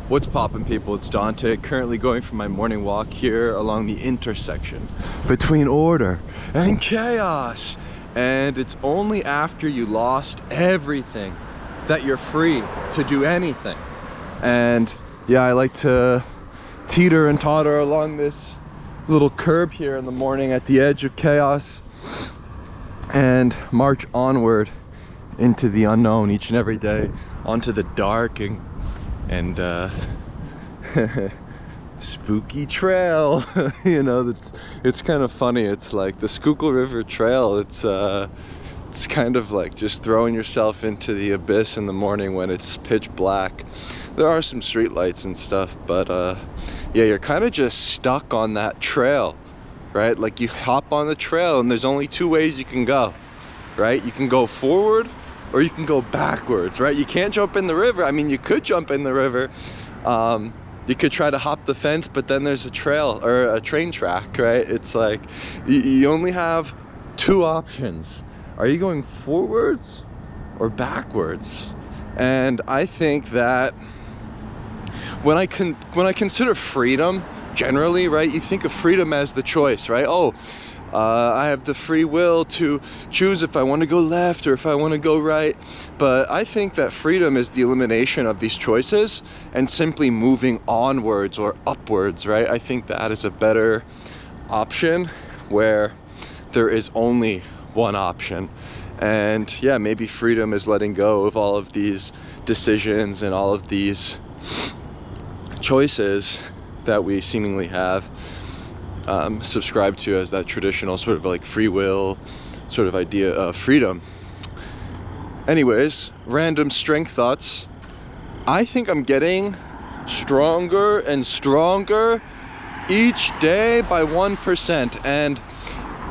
What's poppin', people? It's Dante, currently going for my morning walk here along the intersection between order and chaos. And it's only after you lost everything that you're free to do anything. And yeah, I like to teeter and totter along this little curb here in the morning at the edge of chaos and march onward into the unknown each and every day, onto the dark and spooky trail. You know, it's kind of funny. It's like the Schuylkill River Trail. It's kind of like just throwing yourself into the abyss in the morning when it's pitch black. There are some street lights and stuff, but yeah, you're kind of just stuck on that trail, right? Like you hop on the trail and there's only two ways you can go, right? You can go forward or you can go backwards, right? You can't jump in the river. I mean, you could jump in the river. You could try to hop the fence, but then there's a trail or a train track, right? It's like you only have two options. Are you going forwards or backwards? And I think that when I consider freedom generally, right, you think of freedom as the choice, right? I have the free will to choose if I want to go left or if I want to go right. But I think that freedom is the elimination of these choices and simply moving onwards or upwards, right? I think that is a better option where there is only one option. And yeah, maybe freedom is letting go of all of these decisions and all of these choices that we seemingly have subscribed to as that traditional sort of like free will sort of idea of freedom. Anyways, random strength thoughts. I think I'm getting stronger and stronger each day by 1%. And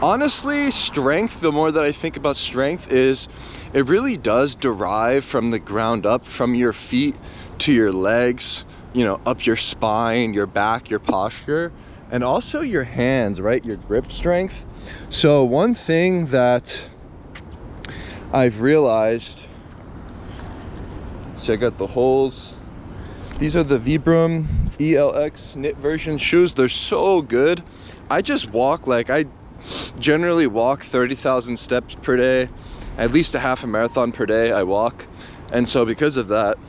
honestly, strength, the more that I think about strength, is it really does derive from the ground up, from your feet to your legs, you know, up your spine, your back, your posture, and also your hands, right? Your grip strength. So one thing that I've realized, check out the holes. These are the Vibram ELX knit version shoes. They're so good. I just walk, like I generally walk 30,000 steps per day, at least a half a marathon per day I walk. And so because of that,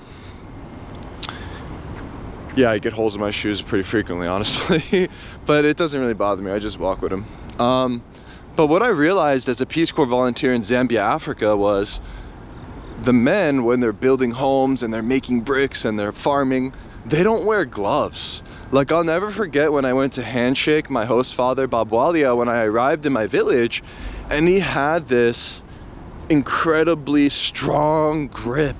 yeah, I get holes in my shoes pretty frequently, honestly. But it doesn't really bother me. I just walk with them. But what I realized as a Peace Corps volunteer in Zambia, Africa, was the men, when they're building homes and they're making bricks and they're farming, they don't wear gloves. Like, I'll never forget when I went to handshake my host father, Bob Walia, when I arrived in my village, and he had this incredibly strong grip,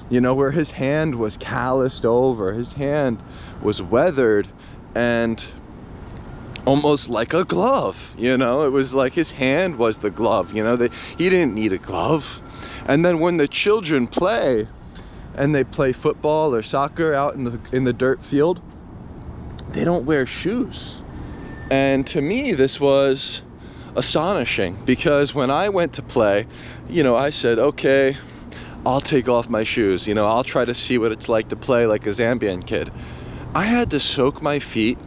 you know, where his hand was calloused over, his hand was weathered and almost like a glove, you know. It was like his hand was the glove, you know, he didn't need a glove. And then when the children play and they play football or soccer out in the dirt field, they don't wear shoes. And to me, this was astonishing, because when I went to play, you know, I said, okay, I'll take off my shoes, you know, I'll try to see what it's like to play like a Zambian kid. I had to soak my feet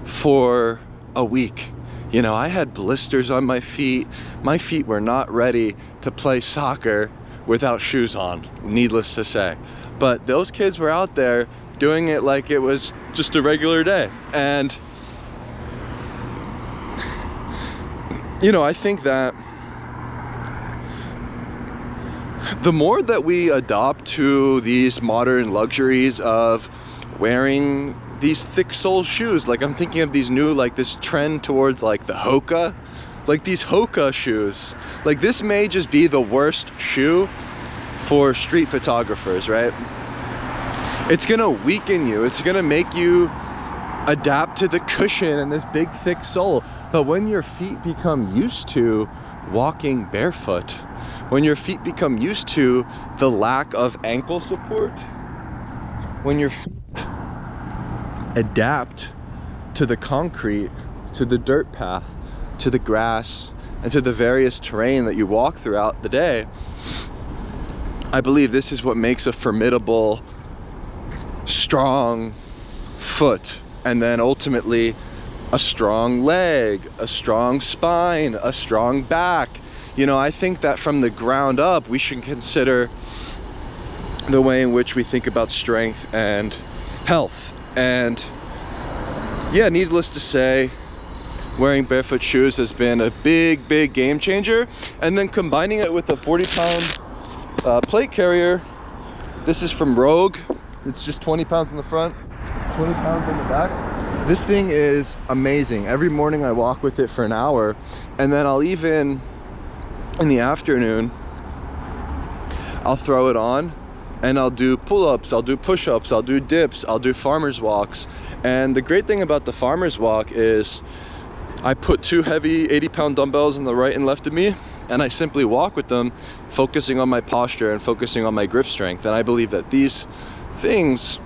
for a week. You know, I had blisters on my feet. My feet were not ready to play soccer without shoes on, needless to say. But those kids were out there doing it like it was just a regular day. And, you know, I think that the more that we adopt to these modern luxuries of wearing these thick sole shoes, like I'm thinking of these new, like this trend towards like the Hoka, like these Hoka shoes, like this may just be the worst shoe for street photographers, right? It's gonna weaken you. It's gonna make you adapt to the cushion and this big thick sole. But when your feet become used to walking barefoot, when your feet become used to the lack of ankle support, when your feet adapt to the concrete, to the dirt path, to the grass, and to the various terrain that you walk throughout the day, I believe this is what makes a formidable strong foot, and then ultimately a strong leg, a strong spine, a strong back. You know, I think that from the ground up, we should consider the way in which we think about strength and health. And yeah, needless to say, wearing barefoot shoes has been a big game changer. And then combining it with a 40-pound plate carrier. This is from Rogue. It's just 20 pounds in the front, 20 pounds in the back. This thing is amazing. Every morning I walk with it for an hour, and then I'll even, in the afternoon, I'll throw it on and I'll do pull-ups, I'll do push-ups, I'll do dips, I'll do farmer's walks. And the great thing about the farmer's walk is I put 2 heavy 80-pound dumbbells on the right and left of me, and I simply walk with them, focusing on my posture and focusing on my grip strength. And I believe that these things,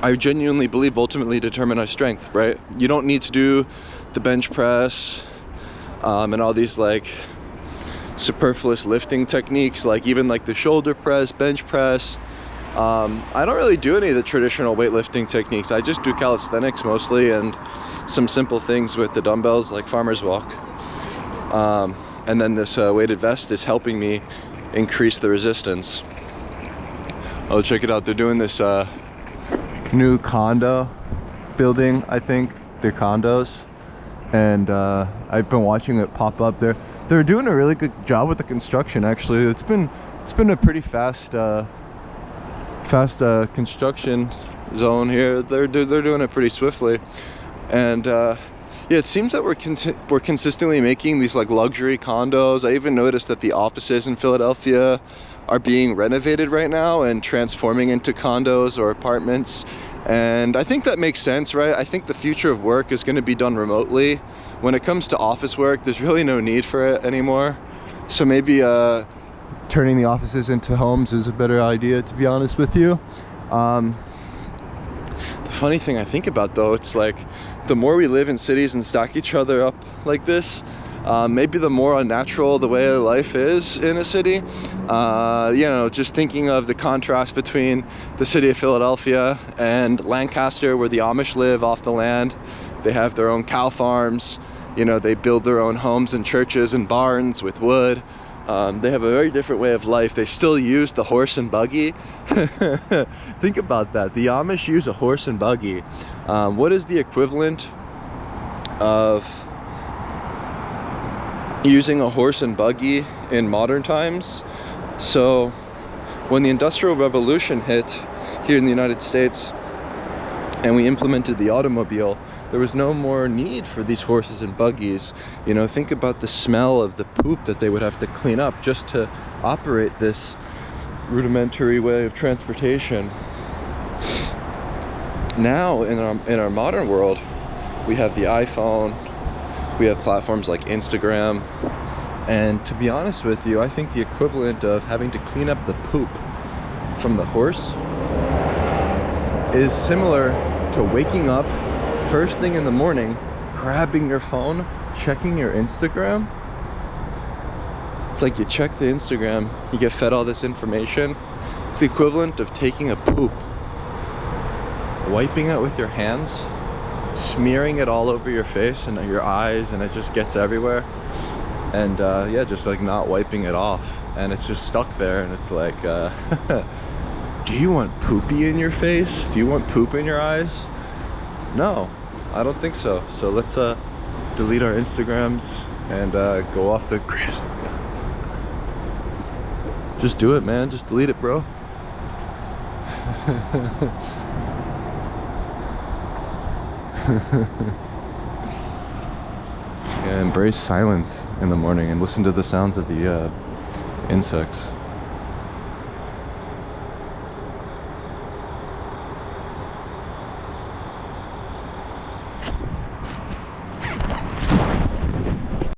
I genuinely believe, ultimately determine our strength, right? You don't need to do the bench press and all these like superfluous lifting techniques, like even like the shoulder press, bench press. I don't really do any of the traditional weightlifting techniques. I just do calisthenics mostly, and some simple things with the dumbbells like farmer's walk. And then this weighted vest is helping me increase the resistance. Oh, check it out. They're doing this new condo building, I think. They're condos. And I've been watching it pop up there. They're doing a really good job with the construction, actually. It's been a pretty fast construction zone here. They're doing it pretty swiftly. And yeah, it seems that we're consistently making these like luxury condos. I even noticed that the offices in Philadelphia are being renovated right now and transforming into condos or apartments. And I think that makes sense, right? I think the future of work is going to be done remotely. When it comes to office work, there's really no need for it anymore. So maybe turning the offices into homes is a better idea, to be honest with you. The funny thing I think about, though, it's like the more we live in cities and stack each other up like this, maybe the more unnatural the way of life is in a city. You know, just thinking of the contrast between the city of Philadelphia and Lancaster, where the Amish live off the land. They have their own cow farms. You know, they build their own homes and churches and barns with wood. They have a very different way of life. They still use the horse and buggy. Think about that. The Amish use a horse and buggy. What is the equivalent of using a horse and buggy in modern times? So when the Industrial Revolution hit here in the United States and we implemented the automobile, there was no more need for these horses and buggies. You know, think about the smell of the poop that they would have to clean up just to operate this rudimentary way of transportation. Now in our modern world, we have the iPhone, we have platforms like Instagram, and to be honest with you, I think the equivalent of having to clean up the poop from the horse is similar to waking up first thing in the morning, grabbing your phone, checking your Instagram. It's like you check the Instagram, you get fed all this information. It's the equivalent of taking a poop, wiping it with your hands, smearing it all over your face and your eyes, and it just gets everywhere. And yeah, just like not wiping it off, and it's just stuck there. And it's like, do you want poopy in your face? Do you want poop in your eyes? No, I don't think so. So let's delete our Instagrams and go off the grid. Just do it, man. Just delete it, bro. Yeah, embrace silence in the morning and listen to the sounds of the insects.